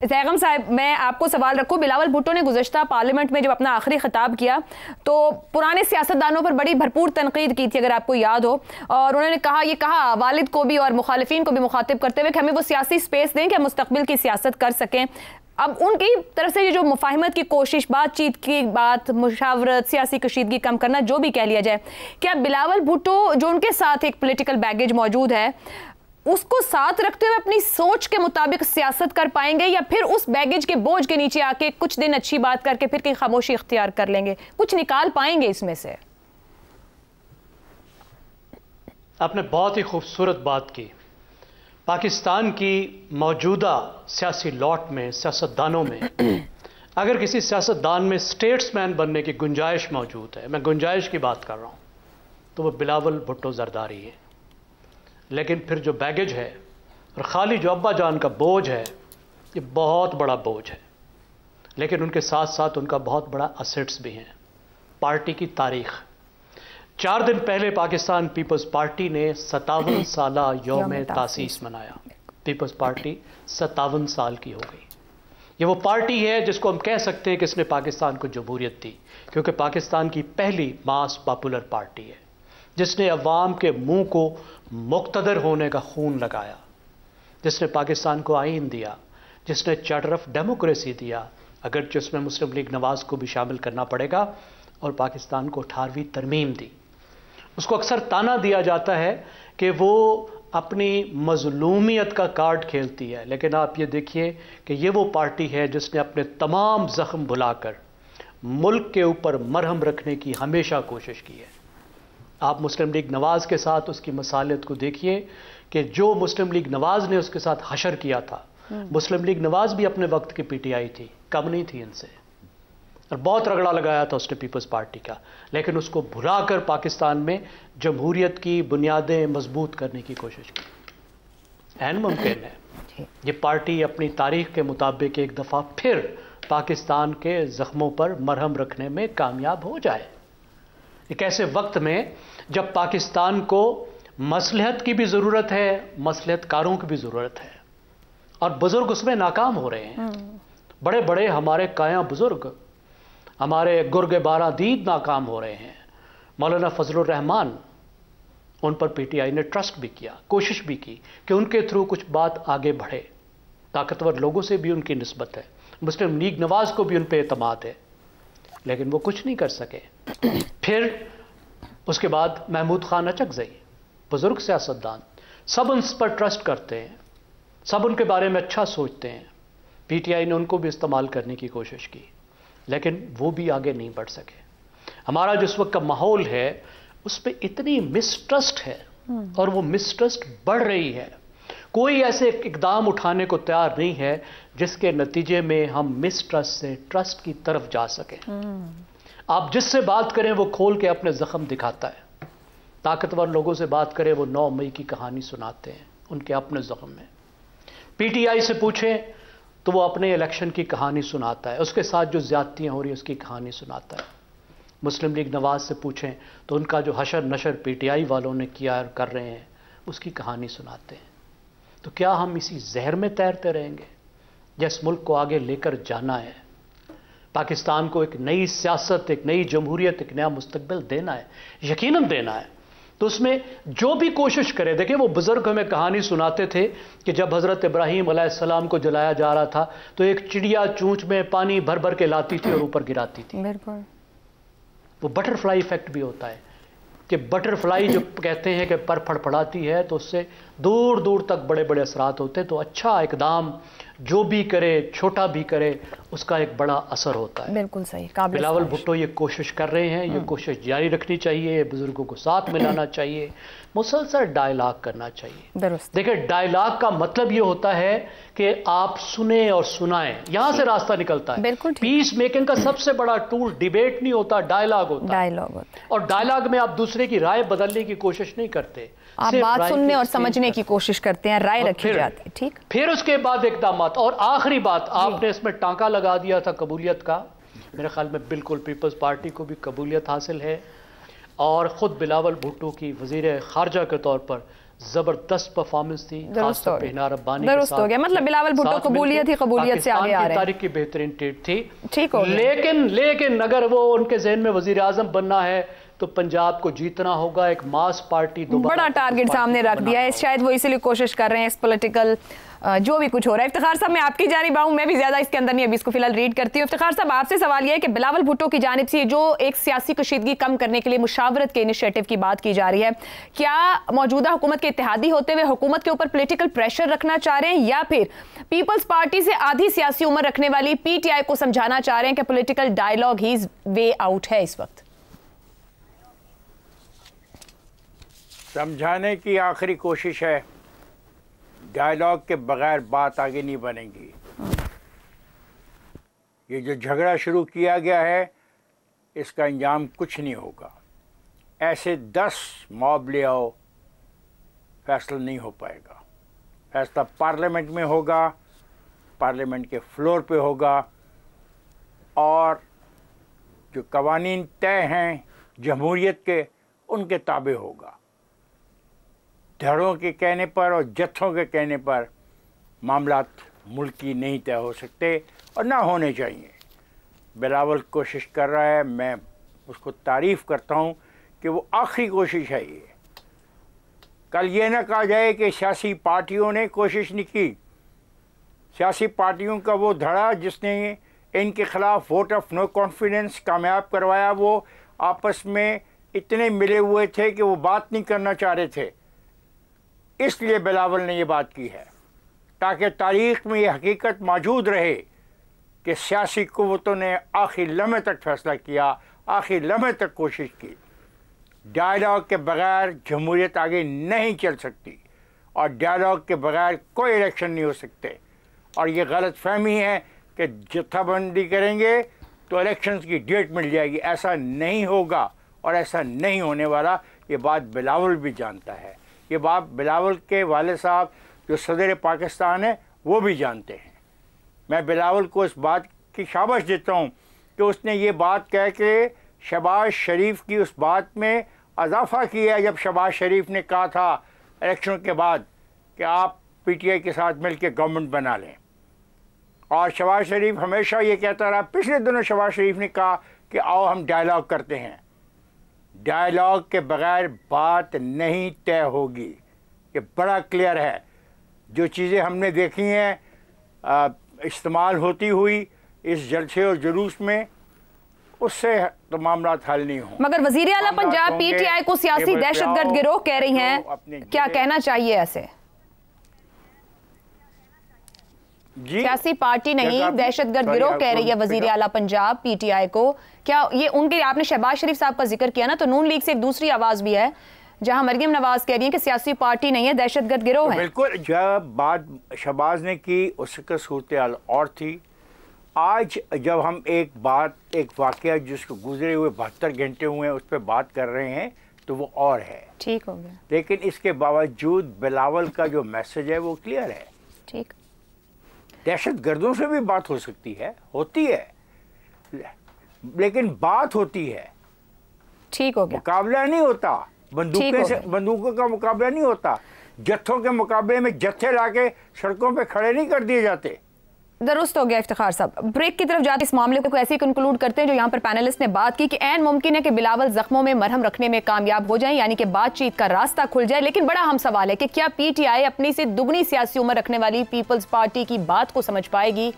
जैगम साहब, मैं आपको सवाल रखूं। बिलावल भुट्टो ने गुज़श्ता पार्लियामेंट में जब अपना आखिरी खिताब किया तो पुराने सियासतदानों पर बड़ी भरपूर तनकीद की थी, अगर आपको याद हो, और उन्होंने कहा वालिद को भी और मुखालिफिन को भी मुखातिब करते हुए कि हमें वो सियासी स्पेस दें कि हम मुस्तकबिल की सियासत कर सकें। अब उनकी तरफ से ये जो मुफाहिमत की कोशिश, बातचीत की बात, मुशावरत, सियासी कशीदगी कम करना, जो भी कह लिया जाए, क्या बिलावल भुट्टो जो उनके साथ एक पोलिटिकल बैगेज मौजूद है उसको साथ रखते हुए अपनी सोच के मुताबिक सियासत कर पाएंगे, या फिर उस बैगेज के बोझ के नीचे आके कुछ दिन अच्छी बात करके फिर कहीं खामोशी इख्तियार कर लेंगे? कुछ निकाल पाएंगे इसमें से? आपने बहुत ही खूबसूरत बात की। पाकिस्तान की मौजूदा सियासी लॉट में, सियासतदानों में अगर किसी सियासतदान में स्टेट्समैन बनने की गुंजाइश मौजूद है, मैं गुंजाइश की बात कर रहा हूँ, तो वो बिलावल भुट्टो जरदारी है। लेकिन फिर जो बैगेज है और ख़ाली जो अब्बा जान का बोझ है, ये बहुत बड़ा बोझ है। लेकिन उनके साथ साथ उनका बहुत बड़ा असेट्स भी हैं। पार्टी की तारीख, 4 दिन पहले पाकिस्तान पीपल्स पार्टी ने 57 साला यौम तासीस मनाया। पीपल्स पार्टी 57 साल की हो गई। ये वो पार्टी है जिसको हम कह सकते हैं कि इसने पाकिस्तान को जमहूरियत दी, क्योंकि पाकिस्तान की पहली मास पॉपुलर पार्टी है जिसने अवाम के मुंह को मुक्तदर होने का खून लगाया, जिसने पाकिस्तान को आइन दिया, जिसने चार्टर ऑफ डेमोक्रेसी दिया, अगर जिसमें मुस्लिम लीग नवाज को भी शामिल करना पड़ेगा, और पाकिस्तान को 18वीं तरमीम दी। उसको अक्सर ताना दिया जाता है कि वो अपनी मजलूमियत का कार्ड खेलती है, लेकिन आप ये देखिए कि ये वो पार्टी है जिसने अपने तमाम जख्म भुलाकर मुल्क के ऊपर मरहम रखने की हमेशा कोशिश की है। आप मुस्लिम लीग नवाज के साथ उसकी मसालियत को देखिए कि जो मुस्लिम लीग नवाज ने उसके साथ हशर किया था, मुस्लिम लीग नवाज भी अपने वक्त की पीटीआई थी, कम नहीं थी इनसे, और बहुत रगड़ा लगाया था उसने पीपल्स पार्टी का, लेकिन उसको भुलाकर पाकिस्तान में जमहूरियत की बुनियादें मजबूत करने की कोशिश की। ऐन मुमकिन है ये पार्टी अपनी तारीख के मुताबिक एक दफ़ा फिर पाकिस्तान के ज़ख्मों पर मरहम रखने में कामयाब हो जाए। एक ऐसे वक्त में जब पाकिस्तान को मसलहत की भी ज़रूरत है, मसलहतकारों की भी ज़रूरत है, और बुज़ुर्ग उसमें नाकाम हो रहे हैं। बड़े बड़े हमारे काया बुज़ुर्ग, हमारे गुर्ग बारादीद नाकाम हो रहे हैं। मौलाना फजलुर रहमान, उन पर पीटीआई ने ट्रस्ट भी किया, कोशिश भी की कि उनके थ्रू कुछ बात आगे बढ़े। ताकतवर लोगों से भी उनकी निस्बत है, मुस्लिम लीग नवाज को भी उन पर एतमाद है, लेकिन वो कुछ नहीं कर सके। फिर उसके बाद महमूद खान अचकज़ई, बुजुर्ग सियासतदान, सब उन पर ट्रस्ट करते हैं, सब उनके बारे में अच्छा सोचते हैं। पीटीआई ने उनको भी इस्तेमाल करने की कोशिश की, लेकिन वो भी आगे नहीं बढ़ सके। हमारा जिस वक्त का माहौल है उस पर इतनी मिसट्रस्ट है, और वो मिसट्रस्ट बढ़ रही है। कोई ऐसे इकदाम उठाने को तैयार नहीं है जिसके नतीजे में हम मिसट्रस्ट से ट्रस्ट की तरफ जा सकें। आप जिससे बात करें वो खोल के अपने जख्म दिखाता है। ताकतवर लोगों से बात करें, वो 9 मई की कहानी सुनाते हैं उनके अपने जख्म में। पीटीआई से पूछें तो वो अपने इलेक्शन की कहानी सुनाता है, उसके साथ जो ज्यादतियां हो रही है उसकी कहानी सुनाता है। मुस्लिम लीग नवाज से पूछें तो उनका जो हशर नशर पीटीआई वालों ने किया कर रहे हैं उसकी कहानी सुनाते हैं। तो क्या हम इसी जहर में तैरते रहेंगे? जिस मुल्क को आगे लेकर जाना है, पाकिस्तान को एक नई सियासत, एक नई जमहूरियत, एक नया मुस्तकबिल देना है, यकीनन देना है, तो उसमें जो भी कोशिश करे। देखिए, वो बुजुर्ग हमें कहानी सुनाते थे कि जब हज़रत इब्राहीम अलैहिस्सलाम को जलाया जा रहा था तो एक चिड़िया चूंच में पानी भर भर के लाती थी और ऊपर गिराती थी। बिल्कुल वो बटरफ्लाई इफेक्ट भी होता है कि बटरफ्लाई जो कहते हैं कि पर फड़फड़ाती है तो उससे दूर दूर तक बड़े बड़े असरात होते हैं। तो अच्छा इकदाम जो भी करे, छोटा भी करे, उसका एक बड़ा असर होता है। बिल्कुल सही। बिलावल भुट्टो ये कोशिश कर रहे हैं, ये कोशिश जारी रखनी चाहिए, बुजुर्गों को साथ मिलाना चाहिए, मुसलसल डायलॉग करना चाहिए। देखिए, डायलॉग का मतलब ये होता है कि आप सुने और सुनाएं, यहां से रास्ता निकलता है। पीस मेकिंग का सबसे बड़ा टूल डिबेट नहीं होता, डायलॉग होता है। और डायलॉग में आप दूसरे की राय बदलने की कोशिश नहीं करते, आप बात सुनने और समझने की कोशिश करते हैं, राय रखी जाती है। ठीक, फिर उसके बाद इक़दाम। और आखिरी बात, आपने इसमें टांका लगा दिया था कबूलियत का। मेरे ख्याल में बिल्कुल पीपल्स पार्टी को भी कबूलियत हासिल है, और ख़ुद बिलावल भुट्टो की वज़ीर ख़ारजा के तौर पर जबरदस्त परफॉर्मेंस थी, दुरुस्त हो गया। मतलब बिलावल भुट्टो कबूलियत से आगे आ रहे हैं। तारीख की बेहतरीन टेट थी। ठीक हो गया। लेकिन अगर वो उनके जहन में वजीर आजम बनना है तो पंजाब को जीतना होगा। एक मास पार्टी बड़ा टारगेट सामने रख दिया है, शायद वो इसीलिए कोशिश कर रहे हैं इस पॉलिटिकल जो भी कुछ हो रहा है। इफ्तिखार साहब, मैं आपकी जानिब आऊं, मैं भी ज्यादा इसके अंदर नहीं अभी इसको फिलहाल रीड करती हूँ। इफ्तिखार साहब, आपसे सवाल यह है कि बिलावल भुट्टो की जानिब से जो एक सियासी कशीदगी कम करने के लिए मुशावरत के इनिशिएटिव की बात की जा रही है, क्या मौजूदा हुकूमत के इत्तेहादी होते हुए हुकूमत के ऊपर पॉलिटिकल प्रेशर रखना चाह रहे हैं, या फिर पीपल्स पार्टी से आधी सियासी उम्र रखने वाली पीटीआई को समझाना चाह रहे हैं कि पॉलिटिकल डायलॉग ही वे आउट है इस वक्त? समझाने की आखिरी कोशिश है, डायलॉग के बगैर बात आगे नहीं बनेगी। ये जो झगड़ा शुरू किया गया है इसका अंजाम कुछ नहीं होगा। ऐसे 10 मॉब ले आओ, फैसला नहीं हो पाएगा। फैसला पार्लियामेंट में होगा, पार्लियामेंट के फ्लोर पे होगा, और जो कवानीन तय हैं जमहूरियत के उनके ताबे होगा। धड़ों के कहने पर और जत्थों के कहने पर मामलात मुल्की नहीं तय हो सकते और ना होने चाहिए। बिलावल कोशिश कर रहा है, मैं उसको तारीफ़ करता हूँ कि वो आखिरी कोशिश है। ये कल ये ना कहा जाए कि सियासी पार्टियों ने कोशिश नहीं की। सियासी पार्टियों का वो धड़ा जिसने इनके ख़िलाफ़ वोट ऑफ नो कॉन्फिडेंस कामयाब करवाया, वो आपस में इतने मिले हुए थे कि वो बात नहीं करना चाह रहे थे। इसलिए बिलावल ने ये बात की है ताकि तारीख़ में ये हकीकत मौजूद रहे कि सियासी क़ुव्वतों ने आखिरी लम्हे तक फैसला किया, आखिरी लम्हे तक कोशिश की। डायलॉग के बग़ैर जमहूरियत आगे नहीं चल सकती और डायलॉग के बग़ैर कोई इलेक्शन नहीं हो सकते। और ये गलत फहमी है कि जत्थाबंदी करेंगे तो इलेक्शंस की डेट मिल जाएगी। ऐसा नहीं होगा और ऐसा नहीं होने वाला। ये बात बिलावल भी जानता है। ये बात बिलावल के वाले साहब जो सदर पाकिस्तान है वो भी जानते हैं। मैं बिलावल को इस बात की शाबाश देता हूँ कि उसने ये बात कह के शहबाज शरीफ की उस बात में इजाफा किया जब शहबाज शरीफ ने कहा था इलेक्शन के बाद कि आप पीटीआई के साथ मिलकर गवर्नमेंट बना लें। और शहबाज शरीफ हमेशा ये कहता रहा। पिछले दिनों शहबाज शरीफ ने कहा कि आओ हम डायलॉग करते हैं। डायलॉग के बगैर बात नहीं तय होगी। ये बड़ा क्लियर है। जो चीज़ें हमने देखी हैं इस्तेमाल होती हुई इस जलसे और जुलूस में, उससे तो मामला हल नहीं हो। मगर वज़ीर आला पंजाब पीटीआई को सियासी दहशतगर्द गिरोह कह रही हैं, क्या कहना चाहिए ऐसे? सियासी पार्टी नहीं, दहशतगर्द गिरोह कह रही है वज़ीर आला पंजाब पीटीआई को। क्या ये उनके, आपने शहबाज शरीफ साहब का जिक्र किया ना, तो नून लीग से एक दूसरी आवाज़ भी है जहां मरियम नवाज कह रही है कि सियासी पार्टी नहीं है, दहशतगर्द गिरोह है। बिल्कुल, जब बात शहबाज ने की उसका सूरत और थी। आज जब हम एक वाक़या जिसको गुजरे हुए 72 घंटे हुए हैं उस पर बात कर रहे हैं तो वो और है। ठीक हो गया। लेकिन इसके बावजूद बिलावल का जो मैसेज है वो क्लियर है। ठीक, दहशत गर्दों से भी बात हो सकती है, होती है, लेकिन बात होती है। ठीक हो गया। मुकाबला नहीं होता, बंदूकों का मुकाबला नहीं होता। जत्थों के मुकाबले में जत्थे लाके सड़कों पे खड़े नहीं कर दिए जाते। दुरुस्त हो गया इफ्तिखार साहब। ब्रेक की तरफ जाते इस मामले को ऐसे ही कंक्लूड करते हैं जो यहाँ पर पैनलिस्ट ने बात की कि ऐन मुमकिन है कि बिलावल जख्मों में मरहम रखने में कामयाब हो जाए, यानी कि बातचीत का रास्ता खुल जाए। लेकिन बड़ा अहम सवाल है कि क्या पीटीआई अपनी से दुगनी सियासी उम्र रखने वाली पीपल्स पार्टी की बात को समझ पाएगी